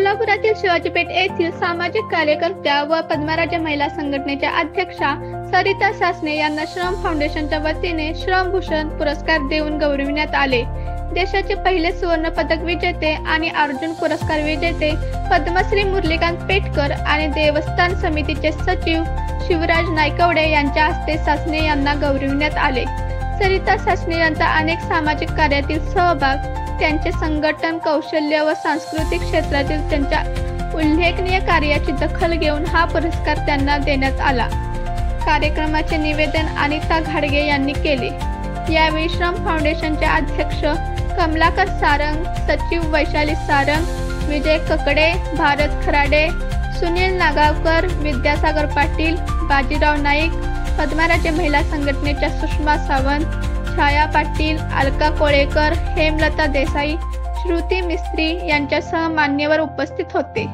सोलापुरातील शिवाजीपेठ येथील सामाजिक कार्यकर्त्या व पद्मराजा महिला संघटनेच्या अध्यक्षा सरिता सासणे यांना श्रम फाउंडेशनच्या वतीने श्रमभूषण पुरस्कार देऊन गौरविण्यात आले। देशाचे पहिले सुवर्ण पदक विजेते आणि अर्जुन पुरस्कार विजेते पद्मश्री मुरलीकांत पेटकर आणि देवस्थान समितीचे सचिव शिवराज नायकवडे यांच्या हस्ते सासणे यांना गौरविण्यात आले। सरिता सासणे यांचा अनेक सामाजिक कार्यातील सहभाग, त्यांचे संघटन कौशल्य व सांस्कृतिक क्षेत्रातील त्यांच्या उल्लेखनीय कार्याची दखल घेऊन हा पुरस्कार त्यांना देण्यात आला। कार्यक्रमाचे निवेदन अनिता घाडगे यांनी केले। यावेळी श्रम फाउंडेशनचे अध्यक्ष कमलाकर सारंग, सचिव वैशाली सारंग, विजय ककडे, भारत खराडे, सुनील नागावकर, विद्यासागर पाटील, बाजीराव नाईक, पद्मराजा महिला संघटनेच्या सुषमा सावंत, छाया पाटील, अलका कोळेकर, हेमलता देसाई, श्रुती मिस्त्री यांच्यासह मान्यवर उपस्थित होते।